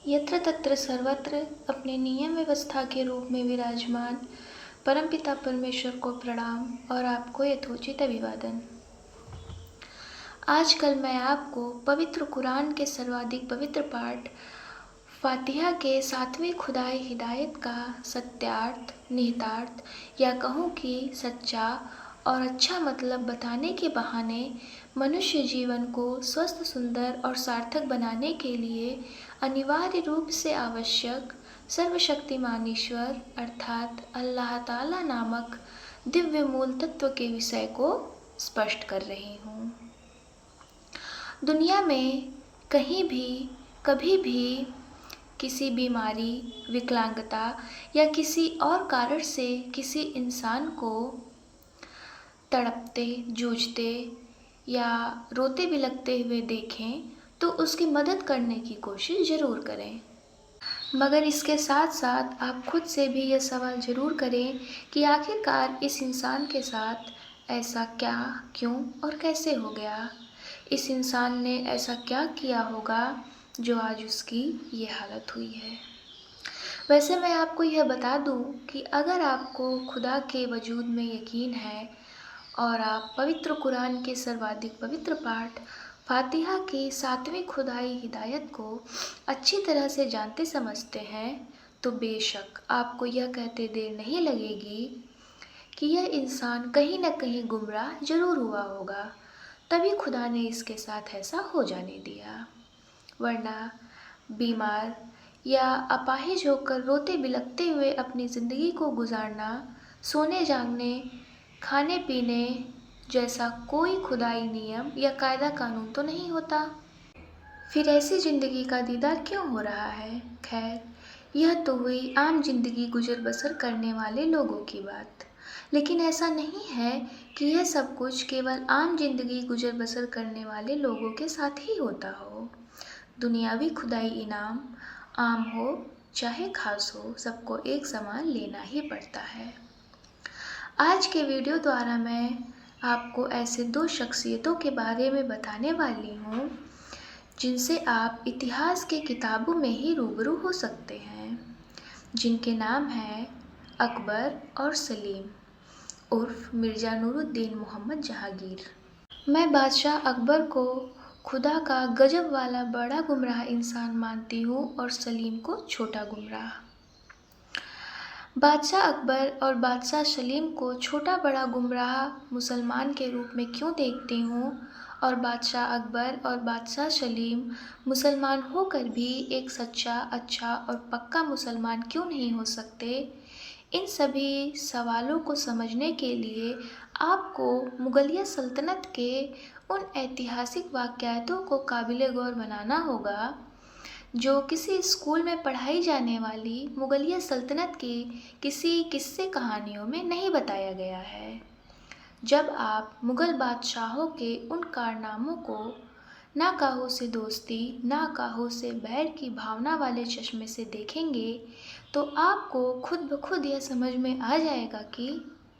यत्र तत्र सर्वत्र अपने नियम व्यवस्था के रूप में विराजमान परमपिता परमेश्वर को प्रणाम और आपको यथोचित अभिवादन। आजकल मैं आपको पवित्र कुरान के सर्वाधिक पवित्र पाठ फातिहा के 7वें खुदाई हिदायत का सत्यार्थ, निहितार्थ या कहूँ कि सच्चा और अच्छा मतलब बताने के बहाने मनुष्य जीवन को स्वस्थ, सुंदर और सार्थक बनाने के लिए अनिवार्य रूप से आवश्यक सर्वशक्तिमान ईश्वर अर्थात अल्लाह ताला नामक दिव्य मूल तत्व के विषय को स्पष्ट कर रही हूँ। दुनिया में कहीं भी कभी भी किसी बीमारी, विकलांगता या किसी और कारण से किसी इंसान को तड़पते, जूझते या रोते बिलखते हुए देखें तो उसकी मदद करने की कोशिश ज़रूर करें। मगर इसके साथ साथ आप खुद से भी यह सवाल ज़रूर करें कि आखिरकार इस इंसान के साथ ऐसा क्या, क्यों और कैसे हो गया। इस इंसान ने ऐसा क्या किया होगा जो आज उसकी ये हालत हुई है। वैसे मैं आपको यह बता दूं कि अगर आपको खुदा के वजूद में यकीन है और आप पवित्र कुरान के सर्वाधिक पवित्र पाठ फातिहा की 7वीं खुदाई हिदायत को अच्छी तरह से जानते समझते हैं तो बेशक आपको यह कहते देर नहीं लगेगी कि यह इंसान कहीं न कहीं गुमराह जरूर हुआ होगा, तभी खुदा ने इसके साथ ऐसा हो जाने दिया। वरना बीमार या अपाहिज होकर रोते बिलखते हुए अपनी ज़िंदगी को गुजारना सोने जागने, खाने पीने जैसा कोई खुदाई नियम या कायदा कानून तो नहीं होता। फिर ऐसी ज़िंदगी का दीदार क्यों हो रहा है। खैर, यह तो हुई आम जिंदगी गुजर बसर करने वाले लोगों की बात, लेकिन ऐसा नहीं है कि यह सब कुछ केवल आम जिंदगी गुजर बसर करने वाले लोगों के साथ ही होता हो। दुनियावी खुदाई इनाम आम हो चाहे खास हो, सबको एक समान लेना ही पड़ता है। आज के वीडियो द्वारा मैं आपको ऐसे 2 शख्सियतों के बारे में बताने वाली हूँ जिनसे आप इतिहास के किताबों में ही रूबरू हो सकते हैं, जिनके नाम हैं अकबर और सलीम उर्फ मिर्ज़ा नूरुद्दीन मोहम्मद जहांगीर। मैं बादशाह अकबर को खुदा का गजब वाला बड़ा गुमराह इंसान मानती हूँ और सलीम को छोटा गुमराह। बादशाह अकबर और बादशाह सलीम को छोटा बड़ा गुमराह मुसलमान के रूप में क्यों देखती हूँ और बादशाह अकबर और बादशाह सलीम मुसलमान होकर भी एक सच्चा, अच्छा और पक्का मुसलमान क्यों नहीं हो सकते, इन सभी सवालों को समझने के लिए आपको मुगलिया सल्तनत के उन ऐतिहासिक वाक़यातों को काबिल गौर बनाना होगा जो किसी स्कूल में पढ़ाई जाने वाली मुगलिया सल्तनत की किसी किस्से कहानियों में नहीं बताया गया है। जब आप मुग़ल बादशाहों के उन कारनामों को ना काहो से दोस्ती, ना काहो से बैर की भावना वाले चश्मे से देखेंगे तो आपको खुद ब खुद यह समझ में आ जाएगा कि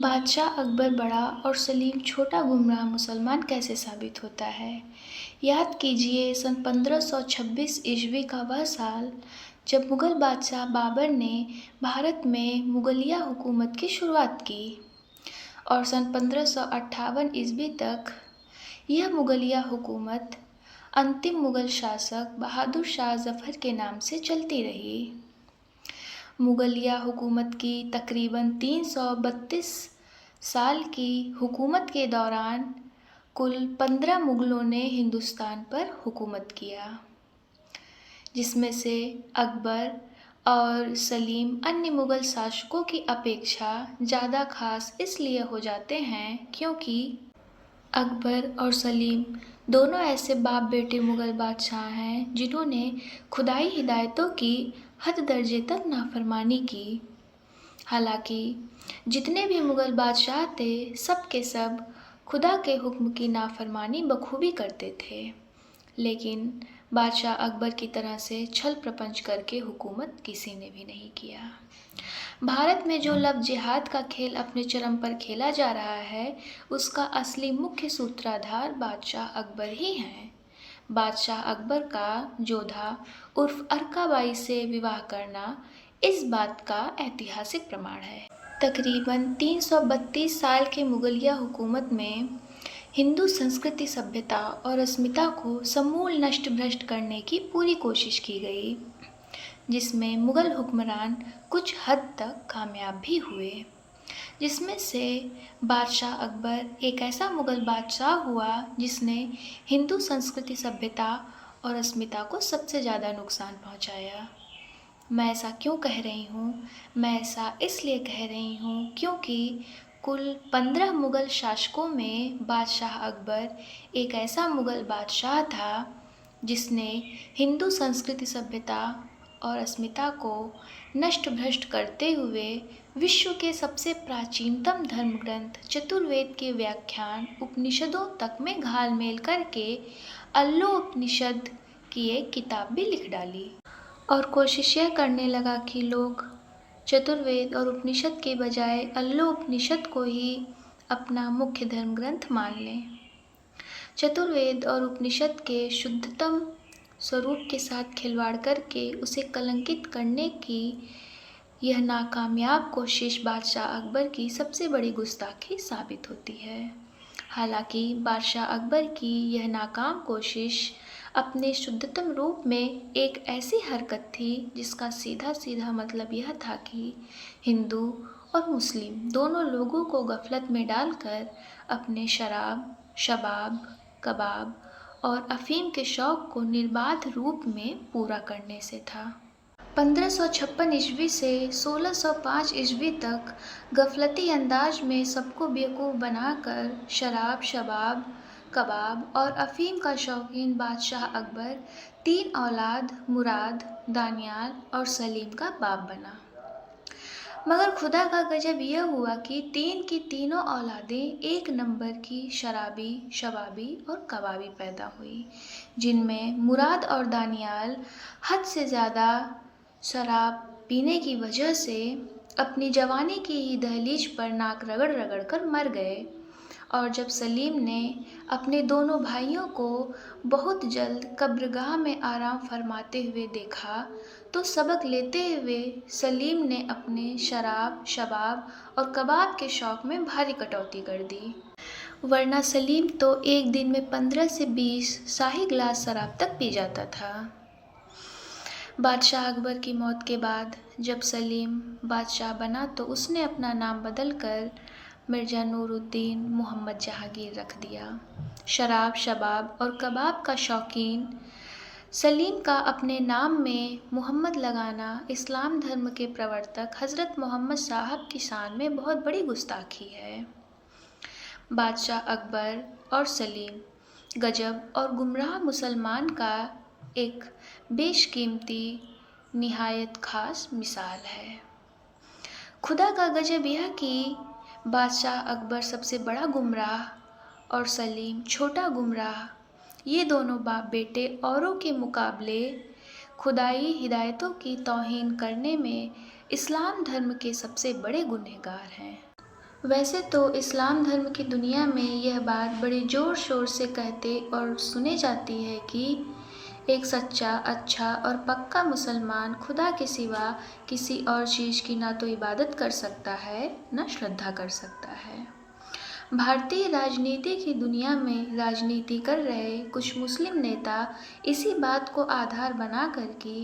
बादशाह अकबर बड़ा और सलीम छोटा गुमराह मुसलमान कैसे साबित होता है। याद कीजिए सन 1526 ईस्वी का वह साल जब मुग़ल बादशाह बाबर ने भारत में मुगलिया हुकूमत की शुरुआत की और सन 1558 ईस्वी तक यह मुगलिया हुकूमत अंतिम मुग़ल शासक बहादुर शाह जफ़र के नाम से चलती रही। मुगलिया हुकूमत की तकरीबन 332 साल की हुकूमत के दौरान कुल 15 मुग़लों ने हिंदुस्तान पर हुकूमत किया, जिसमें से अकबर और सलीम अन्य मुग़ल शासकों की अपेक्षा ज़्यादा खास इसलिए हो जाते हैं क्योंकि अकबर और सलीम दोनों ऐसे बाप बेटे मुग़ल बादशाह हैं जिन्होंने खुदाई हिदायतों की हद दर्जे तक नाफरमानी की। हालांकि जितने भी मुग़ल बादशाह थे सब के सब खुदा के हुक्म की नाफरमानी बखूबी करते थे, लेकिन बादशाह अकबर की तरह से छल प्रपंच करके हुकूमत किसी ने भी नहीं किया। भारत में जो लव जिहाद का खेल अपने चरम पर खेला जा रहा है उसका असली मुख्य सूत्रधार बादशाह अकबर ही हैं। बादशाह अकबर का जोधा उर्फ अर्काबाई से विवाह करना इस बात का ऐतिहासिक प्रमाण है। तकरीबन 332 साल के मुगलिया हुकूमत में हिंदू संस्कृति, सभ्यता और अस्मिता को समूल नष्ट भ्रष्ट करने की पूरी कोशिश की गई, जिसमें मुगल हुक्मरान कुछ हद तक कामयाब भी हुए। जिसमें से बादशाह अकबर एक ऐसा मुगल बादशाह हुआ जिसने हिंदू संस्कृति, सभ्यता और अस्मिता को सबसे ज़्यादा नुकसान पहुंचाया। मैं ऐसा क्यों कह रही हूँ? मैं ऐसा इसलिए कह रही हूँ क्योंकि कुल 15 मुगल शासकों में बादशाह अकबर एक ऐसा मुगल बादशाह था जिसने हिंदू संस्कृति, सभ्यता और अस्मिता को नष्ट भ्रष्ट करते हुए विश्व के सबसे प्राचीनतम धर्म ग्रंथ चतुर्वेद के व्याख्यान उपनिषदों तक में घालमेल करके अल्लो उपनिषद की एक किताब भी लिख डाली और कोशिश यह करने लगा कि लोग चतुर्वेद और उपनिषद के बजाय अल्लो उपनिषद को ही अपना मुख्य धर्म ग्रंथ मान लें। चतुर्वेद और उपनिषद के शुद्धतम स्वरूप के साथ खिलवाड़ करके उसे कलंकित करने की यह नाकामयाब कोशिश बादशाह अकबर की सबसे बड़ी गुस्ताखी साबित होती है। हालांकि बादशाह अकबर की यह नाकाम कोशिश अपने शुद्धतम रूप में एक ऐसी हरकत थी जिसका सीधा सीधा मतलब यह था कि हिंदू और मुस्लिम दोनों लोगों को गफलत में डालकर अपने शराब, शबाब, कबाब और अफीम के शौक़ को निर्बाध रूप में पूरा करने से था। 1556 ईस्वी से 1605 ईस्वी तक गफलती अंदाज में सबको बेवकूफ़ बनाकर शराब, शबाब, कबाब और अफीम का शौकीन बादशाह अकबर 3 औलाद मुराद, दानियाल और सलीम का बाप बना। मगर खुदा का गजब यह हुआ कि 3 की तीनों औलादें एक नंबर की शराबी, शबाबी और कबाबी पैदा हुई, जिनमें मुराद और दानियाल हद से ज़्यादा शराब पीने की वजह से अपनी जवानी की ही दहलीज पर नाक रगड़ रगड़ कर मर गए। और जब सलीम ने अपने दोनों भाइयों को बहुत जल्द कब्रगाह में आराम फरमाते हुए देखा तो सबक लेते हुए सलीम ने अपने शराब, शबाब और कबाब के शौक़ में भारी कटौती कर दी, वरना सलीम तो एक दिन में 15 से 20 शाही गिलास शराब तक पी जाता था। बादशाह अकबर की मौत के बाद जब सलीम बादशाह बना तो उसने अपना नाम बदलकर मिर्ज़ा नूरुद्दीन मोहम्मद जहांगीर रख दिया। शराब, शबाब और कबाब का शौकीन सलीम का अपने नाम में मोहम्मद लगाना इस्लाम धर्म के प्रवर्तक हज़रत मोहम्मद साहब की शान में बहुत बड़ी गुस्ताखी है। बादशाह अकबर और सलीम गजब और गुमराह मुसलमान का एक बेशकीमती निहायत ख़ास मिसाल है। खुदा का गजब यह कि बादशाह अकबर सबसे बड़ा गुमराह और सलीम छोटा गुमराह, ये दोनों बाप बेटे औरों के मुकाबले खुदाई हिदायतों की तौहीन करने में इस्लाम धर्म के सबसे बड़े गुनहगार हैं। वैसे तो इस्लाम धर्म की दुनिया में यह बात बड़े ज़ोर शोर से कहते और सुने जाती है कि एक सच्चा, अच्छा और पक्का मुसलमान खुदा के सिवा किसी और चीज़ की ना तो इबादत कर सकता है न श्रद्धा कर सकता है। भारतीय राजनीति की दुनिया में राजनीति कर रहे कुछ मुस्लिम नेता इसी बात को आधार बना कर कि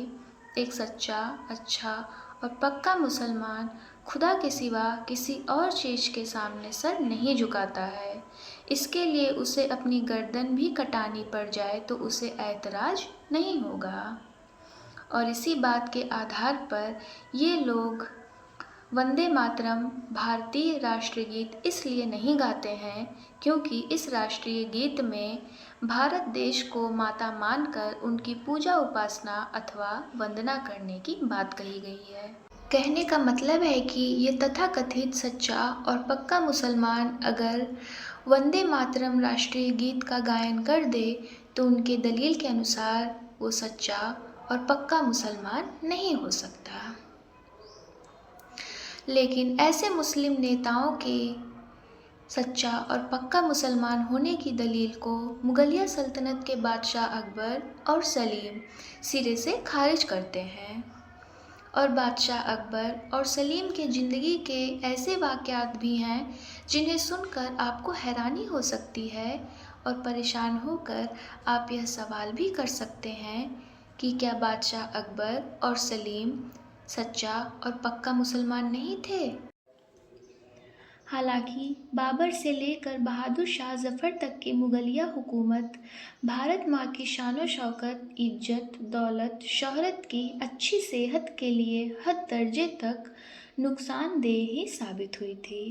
एक सच्चा, अच्छा और पक्का मुसलमान खुदा के सिवा किसी और चीज़ के सामने सर नहीं झुकाता है, इसके लिए उसे अपनी गर्दन भी कटानी पड़ जाए तो उसे ऐतराज़ नहीं होगा। और इसी बात के आधार पर ये लोग वंदे मातरम भारतीय राष्ट्रीय गीत इसलिए नहीं गाते हैं क्योंकि इस राष्ट्रीय गीत में भारत देश को माता मानकर उनकी पूजा उपासना अथवा वंदना करने की बात कही गई है। कहने का मतलब है कि ये तथाकथित सच्चा और पक्का मुसलमान अगर वंदे मातरम राष्ट्रीय गीत का गायन कर दे तो उनके दलील के अनुसार वो सच्चा और पक्का मुसलमान नहीं हो सकता। लेकिन ऐसे मुस्लिम नेताओं के सच्चा और पक्का मुसलमान होने की दलील को मुगलिया सल्तनत के बादशाह अकबर और सलीम सिरे से खारिज करते हैं। और बादशाह अकबर और सलीम के ज़िंदगी के ऐसे वाक़यात भी हैं जिन्हें सुनकर आपको हैरानी हो सकती है और परेशान होकर आप यह सवाल भी कर सकते हैं कि क्या बादशाह अकबर और सलीम सच्चा और पक्का मुसलमान नहीं थे। हालांकि बाबर से लेकर बहादुर शाह जफ़र तक की मुगलिया हुकूमत भारत माँ की शान शौकत, इज्जत, दौलत, शोहरत की अच्छी सेहत के लिए हद दर्जे तक नुकसानदेह ही साबित हुई थी।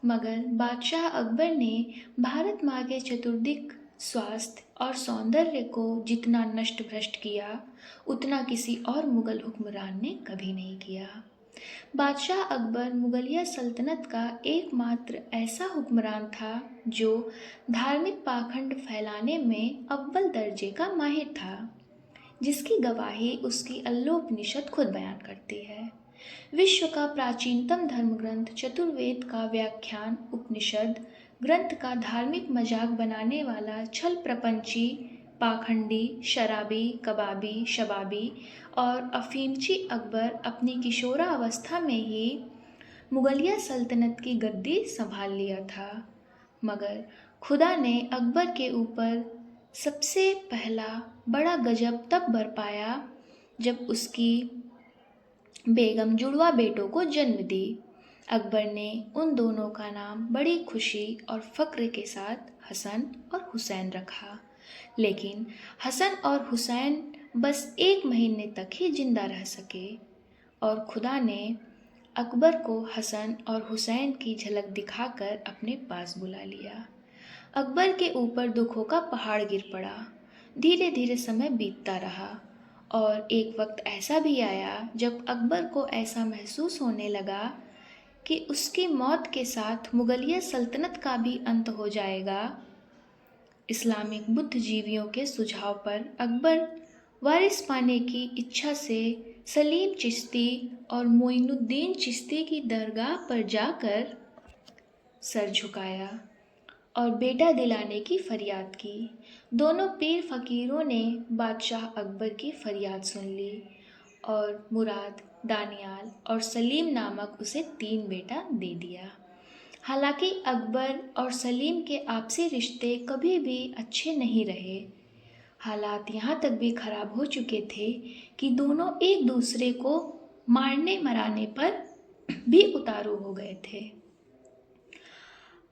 मगर बादशाह अकबर ने भारत माँ के चतुर्दिक स्वास्थ्य और सौंदर्य को जितना नष्ट भ्रष्ट किया, उतना किसी और मुगल हुक्मरान ने कभी नहीं किया। बादशाह अकबर मुगलिया सल्तनत का एकमात्र ऐसा हुक्मरान था जो धार्मिक पाखंड फैलाने में अव्वल दर्जे का माहिर था, जिसकी गवाही उसकी अल्लोपनिषद खुद बयान करती है। विश्व का प्राचीनतम धर्म ग्रंथ चतुर्वेद का व्याख्यान उपनिषद ग्रंथ का धार्मिक मजाक बनाने वाला छल प्रपंची, पाखंडी, शराबी, कबाबी, शबाबी और अफीमची अकबर अपनी किशोरावस्था में ही मुगलिया सल्तनत की गद्दी संभाल लिया था। मगर खुदा ने अकबर के ऊपर सबसे पहला बड़ा गजब तब बरपाया जब उसकी बेगम जुड़वा बेटों को जन्म दी। अकबर ने उन दोनों का नाम बड़ी खुशी और फ़क्र के साथ हसन और हुसैन रखा। लेकिन हसन और हुसैन बस 1 महीने तक ही जिंदा रह सके और खुदा ने अकबर को हसन और हुसैन की झलक दिखाकर अपने पास बुला लिया। अकबर के ऊपर दुखों का पहाड़ गिर पड़ा। धीरे धीरे समय बीतता रहा और एक वक्त ऐसा भी आया जब अकबर को ऐसा महसूस होने लगा कि उसकी मौत के साथ मुगलिया सल्तनत का भी अंत हो जाएगा। इस्लामिक बुद्धिजीवियों के सुझाव पर अकबर वारिस पाने की इच्छा से सलीम चिश्ती और मोइनुद्दीन चिश्ती की दरगाह पर जाकर सर झुकाया और बेटा दिलाने की फरियाद की। दोनों पीर फकीरों ने बादशाह अकबर की फरियाद सुन ली और मुराद, दानियाल और सलीम नामक उसे 3 बेटा दे दिया। हालांकि अकबर और सलीम के आपसी रिश्ते कभी भी अच्छे नहीं रहे। हालात यहाँ तक भी खराब हो चुके थे कि दोनों एक दूसरे को मारने मराने पर भी उतारू हो गए थे।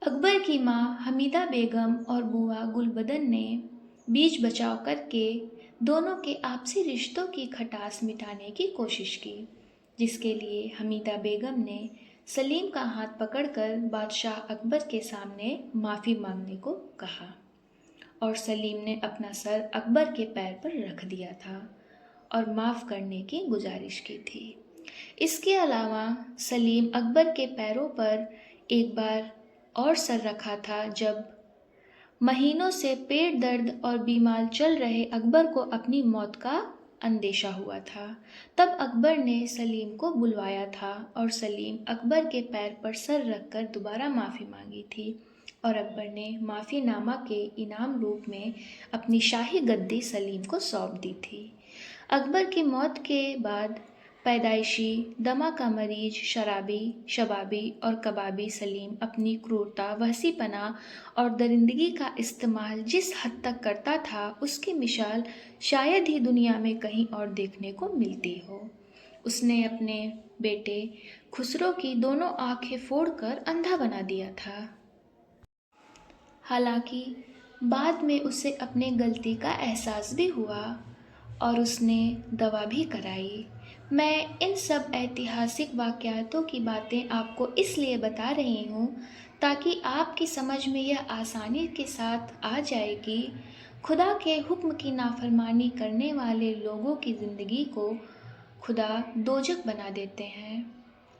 अकबर की माँ हमीदा बेगम और बुआ गुलबदन ने बीच बचाव करके दोनों के आपसी रिश्तों की खटास मिटाने की कोशिश की, जिसके लिए हमीदा बेगम ने सलीम का हाथ पकड़कर बादशाह अकबर के सामने माफ़ी मांगने को कहा और सलीम ने अपना सर अकबर के पैर पर रख दिया था और माफ़ करने की गुजारिश की थी। इसके अलावा सलीम अकबर के पैरों पर एक बार और सर रखा था जब महीनों से पेट दर्द और बीमार चल रहे अकबर को अपनी मौत का अंदेशा हुआ था। तब अकबर ने सलीम को बुलवाया था और सलीम अकबर के पैर पर सर रखकर दोबारा माफ़ी मांगी थी और अकबर ने माफ़ीनामा के इनाम रूप में अपनी शाही गद्दी सलीम को सौंप दी थी। अकबर की मौत के बाद पैदाइशी दमा का मरीज, शराबी, शबाबी और कबाबी सलीम अपनी क्रूरता, वहशीपना और दरिंदगी का इस्तेमाल जिस हद तक करता था, उसकी मिसाल शायद ही दुनिया में कहीं और देखने को मिलती हो। उसने अपने बेटे खुसरो की दोनों आंखें फोड़कर अंधा बना दिया था। हालांकि बाद में उसे अपने गलती का एहसास भी हुआ और उसने दवा भी कराई। मैं इन सब ऐतिहासिक वाक़यातों की बातें आपको इसलिए बता रही हूँ ताकि आपकी समझ में यह आसानी के साथ आ जाए कि खुदा के हुक्म की नाफरमानी करने वाले लोगों की ज़िंदगी को खुदा दोजख बना देते हैं।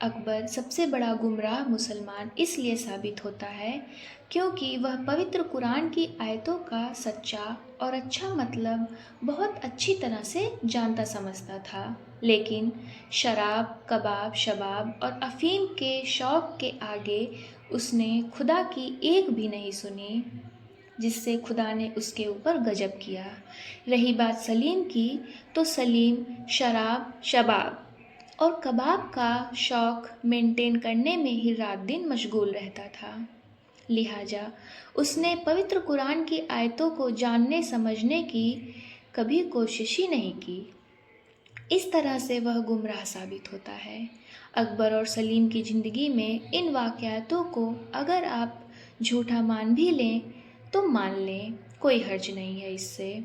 अकबर सबसे बड़ा गुमराह मुसलमान इसलिए साबित होता है क्योंकि वह पवित्र कुरान की आयतों का सच्चा और अच्छा मतलब बहुत अच्छी तरह से जानता समझता था, लेकिन शराब, कबाब, शबाब और अफीम के शौक़ के आगे उसने खुदा की एक भी नहीं सुनी, जिससे खुदा ने उसके ऊपर गजब किया। रही बात सलीम की, तो सलीम शराब, शबाब और कबाब का शौक़ मेंटेन करने में ही रात दिन मशगूल रहता था। लिहाजा उसने पवित्र कुरान की आयतों को जानने समझने की कभी कोशिश ही नहीं की। इस तरह से वह गुमराह साबित होता है। अकबर और सलीम की ज़िंदगी में इन वाक़यातों को अगर आप झूठा मान भी लें तो मान लें, कोई हर्ज नहीं है इससे।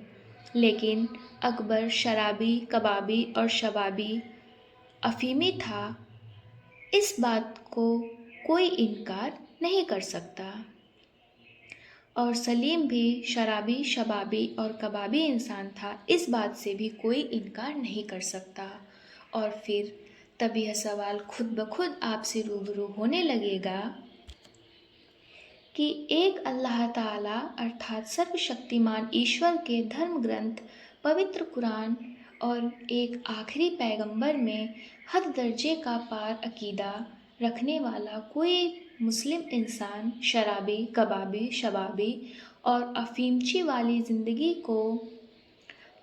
लेकिन अकबर शराबी, कबाबी और शबाबी, अफ़ीमी था, इस बात को कोई इनकार नहीं कर सकता। और सलीम भी शराबी, शबाबी और कबाबी इंसान था, इस बात से भी कोई इनकार नहीं कर सकता। और फिर तब यह सवाल खुद ब खुद आपसे रूबरू होने लगेगा कि एक अल्लाह ताला अर्थात सर्वशक्तिमान ईश्वर के धर्म ग्रंथ पवित्र कुरान और एक आखिरी पैगंबर में हद दर्जे का पार अकीदा रखने वाला कोई मुस्लिम इंसान शराबी, कबाबी, शबाबी और अफीमची वाली ज़िंदगी को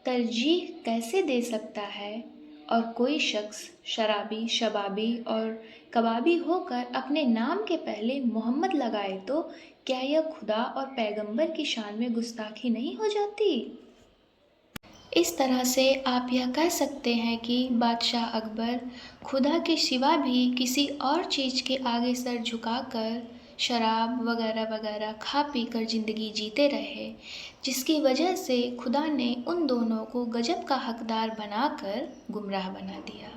तरजीह कैसे दे सकता है, और कोई शख्स शराबी, शबाबी और कबाबी होकर अपने नाम के पहले मोहम्मद लगाए तो क्या यह खुदा और पैगंबर की शान में गुस्ताखी नहीं हो जाती? इस तरह से आप यह कह सकते हैं कि बादशाह अकबर खुदा के सिवा भी किसी और चीज़ के आगे सर झुकाकर शराब वगैरह वगैरह खा पी कर ज़िंदगी जीते रहे, जिसकी वजह से खुदा ने उन दोनों को गजब का हकदार बनाकर गुमराह बना दिया।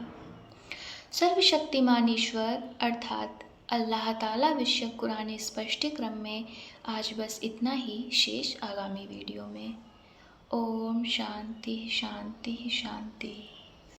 सर्वशक्तिमान ईश्वर अर्थात अल्लाह ताला विषयक कुरानी स्पष्टीक्रम में आज बस इतना ही, शेष आगामी वीडियो में। ओम शांति शांति शांति।